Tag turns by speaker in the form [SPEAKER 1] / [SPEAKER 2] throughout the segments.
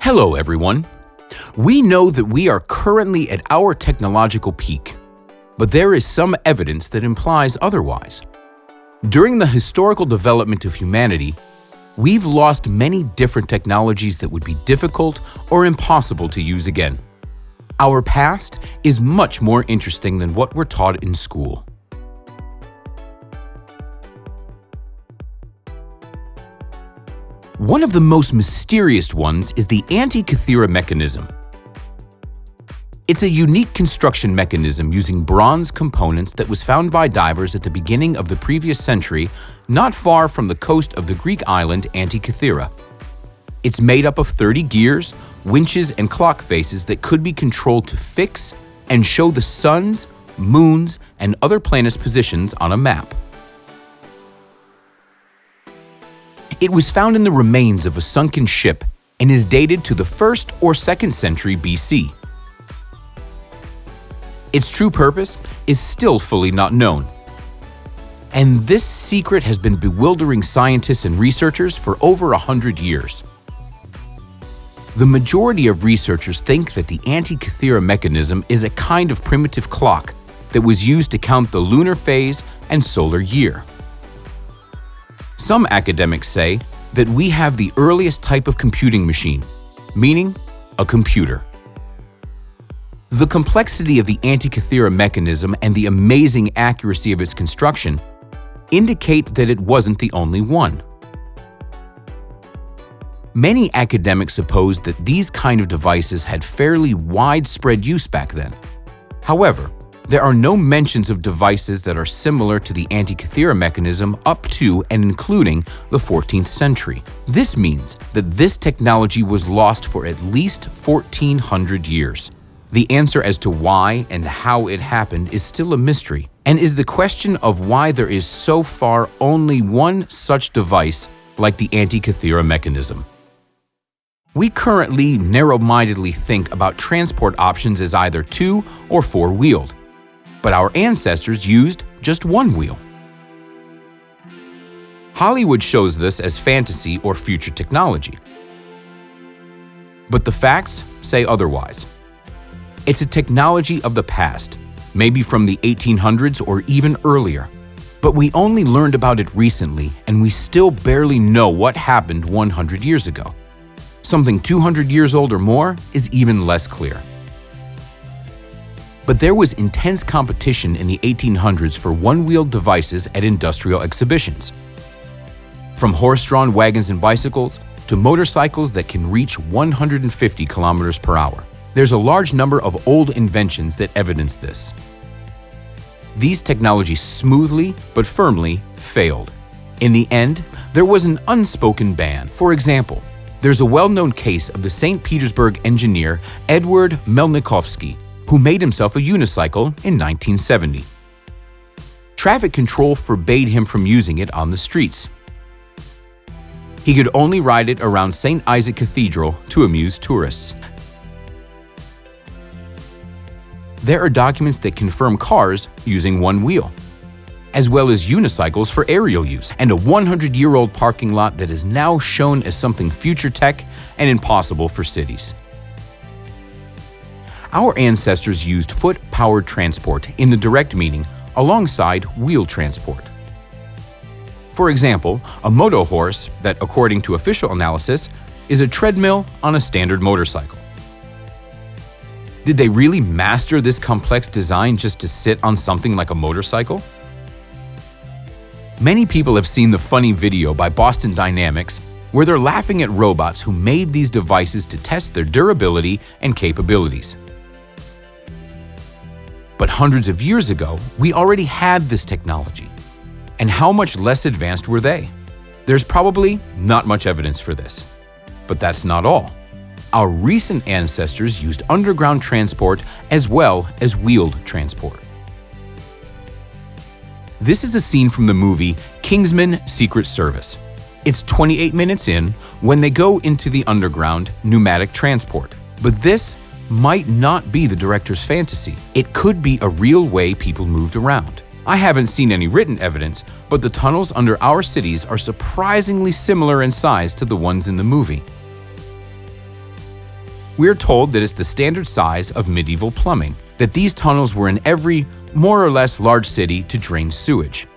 [SPEAKER 1] Hello, everyone. We know that we are currently at our technological peak, but there is some evidence that implies otherwise. During the historical development of humanity, we've lost many different technologies that would be difficult or impossible to use again. Our past is much more interesting than what we're taught in school. One of the most mysterious ones is the Antikythera mechanism. It's a unique construction mechanism using bronze components that was found by divers at the beginning of the previous century, not far from the coast of the Greek island Antikythera. It's made up of 30 gears, winches, and clock faces that could be controlled to fix and show the sun's, moon's, and other planets' positions on a map. It was found in the remains of a sunken ship and is dated to the 1st or 2nd century BC. Its true purpose is still fully not known. And this secret has been bewildering scientists and researchers for over 100 years. The majority of researchers think that the Antikythera mechanism is a kind of primitive clock that was used to count the lunar phase and solar year. Some academics say that we have the earliest type of computing machine, meaning a computer. The complexity of the Antikythera mechanism and the amazing accuracy of its construction indicate that it wasn't the only one. Many academics suppose that these kind of devices had fairly widespread use back then. However, there are no mentions of devices that are similar to the Antikythera mechanism up to and including the 14th century. This means that this technology was lost for at least 1,400 years. The answer as to why and how it happened is still a mystery, and is the question of why there is so far only one such device like the Antikythera mechanism. We currently narrow-mindedly think about transport options as either 2- or 4-wheeled. But our ancestors used just one wheel. Hollywood shows this as fantasy or future technology. But the facts say otherwise. It's a technology of the past, maybe from the 1800s or even earlier. But we only learned about it recently, and we still barely know what happened 100 years ago. Something 200 years old or more is even less clear. But there was intense competition in the 1800s for one-wheeled devices at industrial exhibitions. From horse-drawn wagons and bicycles to motorcycles that can reach 150 kilometers per hour. There's a large number of old inventions that evidence this. These technologies smoothly but firmly failed. In the end, there was an unspoken ban. For example, there's a well-known case of the St. Petersburg engineer Edward Melnikovsky, who made himself a unicycle in 1970. Traffic control forbade him from using it on the streets. He could only ride it around St. Isaac Cathedral to amuse tourists. There are documents that confirm cars using one wheel, as well as unicycles for aerial use, and a 100-year-old parking lot that is now shown as something future tech and impossible for cities. Our ancestors used foot-powered transport in the direct meaning alongside wheel transport. For example, a moto horse that, according to official analysis, is a treadmill on a standard motorcycle. Did they really master this complex design just to sit on something like a motorcycle? Many people have seen the funny video by Boston Dynamics where they're laughing at robots who made these devices to test their durability and capabilities. But hundreds of years ago, we already had this technology. And how much less advanced were they? There's probably not much evidence for this. But that's not all. Our recent ancestors used underground transport as well as wheeled transport. This is a scene from the movie Kingsman: Secret Service. It's 28 minutes in when they go into the underground pneumatic transport. But this might not be the director's fantasy. It could be a real way people moved around. I haven't seen any written evidence, but the tunnels under our cities are surprisingly similar in size to the ones in the movie. We are told that it's the standard size of medieval plumbing, that these tunnels were in every more or less large city to drain sewage.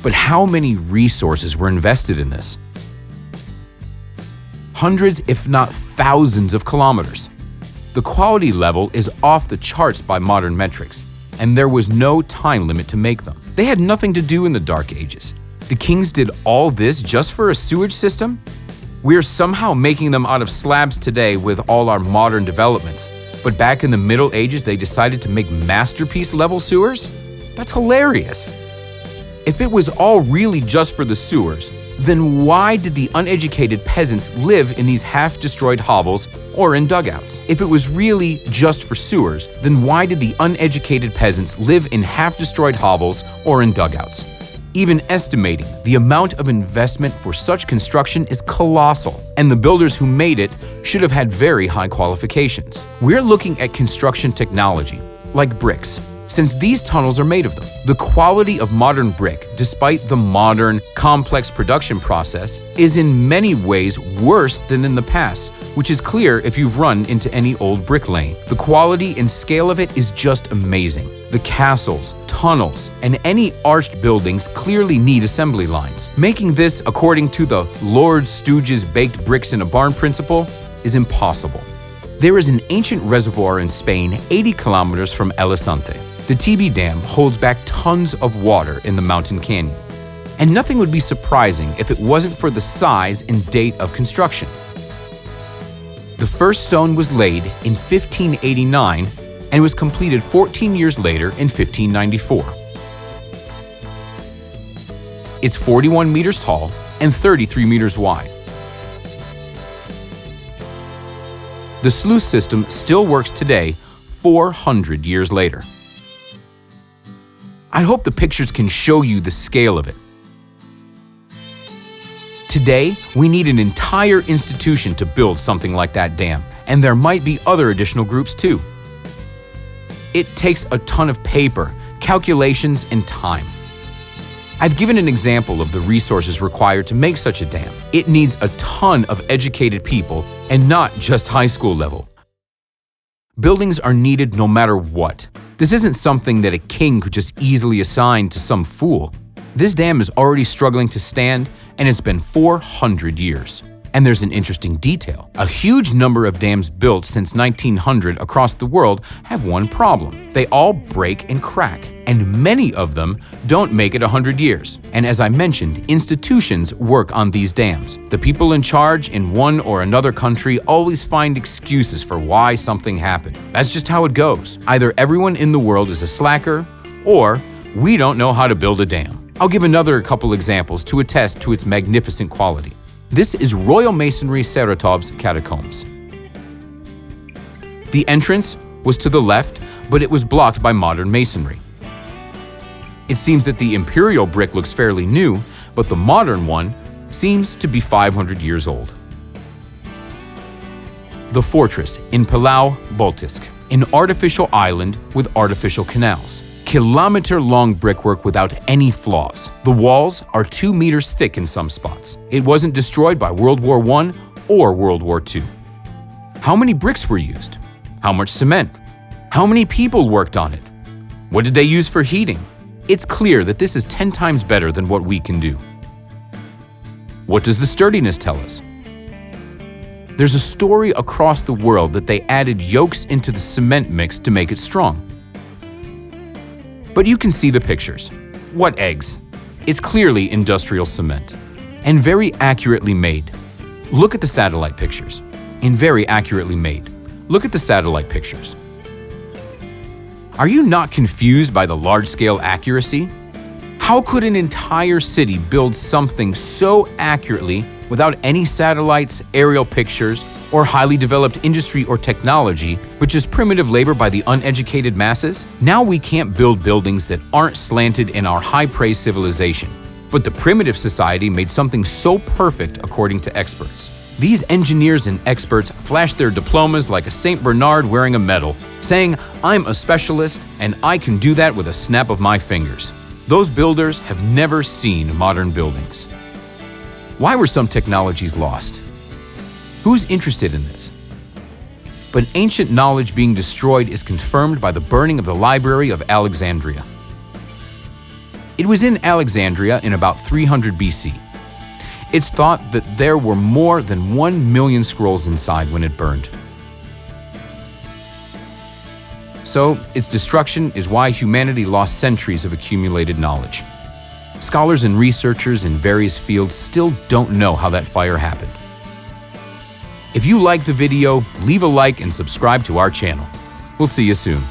[SPEAKER 1] But how many resources were invested in this? Hundreds, if not thousands of kilometers. The quality level is off the charts by modern metrics, and there was no time limit to make them. They had nothing to do in the Dark Ages. The kings did all this just for a sewage system? We're somehow making them out of slabs today with all our modern developments, but back in the Middle Ages they decided to make masterpiece-level sewers? That's hilarious. If it was all really just for the sewers, then why did the uneducated peasants live in these half-destroyed hovels or in dugouts? If it was really just for sewers, then why did the uneducated peasants live in half-destroyed hovels or in dugouts? Even estimating the amount of investment for such construction is colossal, and the builders who made it should have had very high qualifications. We're looking at construction technology, like bricks, since these tunnels are made of them. The quality of modern brick, despite the modern, complex production process, is in many ways worse than in the past, which is clear if you've run into any old brick lane. The quality and scale of it is just amazing. The castles, tunnels, and any arched buildings clearly need assembly lines. Making this according to the Lord Stooges baked bricks in a barn principle is impossible. There is an ancient reservoir in Spain 80 kilometers from Alicante. The TB Dam holds back tons of water in the mountain canyon. And nothing would be surprising if it wasn't for the size and date of construction. The first stone was laid in 1589 and was completed 14 years later in 1594. It's 41 meters tall and 33 meters wide. The sluice system still works today, 400 years later. I hope the pictures can show you the scale of it. Today, we need an entire institution to build something like that dam, and there might be other additional groups too. It takes a ton of paper, calculations, and time. I've given an example of the resources required to make such a dam. It needs a ton of educated people, and not just high school level. Buildings are needed no matter what. This isn't something that a king could just easily assign to some fool. This dam is already struggling to stand, and it's been 400 years. And there's an interesting detail. A huge number of dams built since 1900 across the world have one problem. They all break and crack, and many of them don't make it 100 years. And as I mentioned, institutions work on these dams. The people in charge in one or another country always find excuses for why something happened. That's just how it goes. Either everyone in the world is a slacker, or we don't know how to build a dam. I'll give another couple examples to attest to its magnificent quality. This is Royal Masonry Saratov's catacombs. The entrance was to the left, but it was blocked by modern masonry. It seems that the imperial brick looks fairly new, but the modern one seems to be 500 years old. The fortress in Palau Boltisk, an artificial island with artificial canals. Kilometer-long brickwork without any flaws. The walls are 2 meters thick in some spots. It wasn't destroyed by World War I or World War II. How many bricks were used? How much cement? How many people worked on it? What did they use for heating? It's clear that this is 10 times better than what we can do. What does the sturdiness tell us? There's a story across the world that they added yolks into the cement mix to make it strong. But you can see the pictures. What eggs? It's clearly industrial cement, and very accurately made. Look at the satellite pictures. And very accurately made. Look at the satellite pictures. Are you not confused by the large-scale accuracy? How could an entire city build something so accurately without any satellites, aerial pictures, or highly developed industry or technology, but just primitive labor by the uneducated masses? Now we can't build buildings that aren't slanted in our high-praise civilization. But the primitive society made something so perfect according to experts. These engineers and experts flashed their diplomas like a St. Bernard wearing a medal, saying, "I'm a specialist and I can do that with a snap of my fingers." Those builders have never seen modern buildings. Why were some technologies lost? Who's interested in this? But ancient knowledge being destroyed is confirmed by the burning of the Library of Alexandria. It was in Alexandria in about 300 BC. It's thought that there were more than 1 million scrolls inside when it burned. So, its destruction is why humanity lost centuries of accumulated knowledge. Scholars and researchers in various fields still don't know how that fire happened. If you like the video, leave a like and subscribe to our channel. We'll see you soon.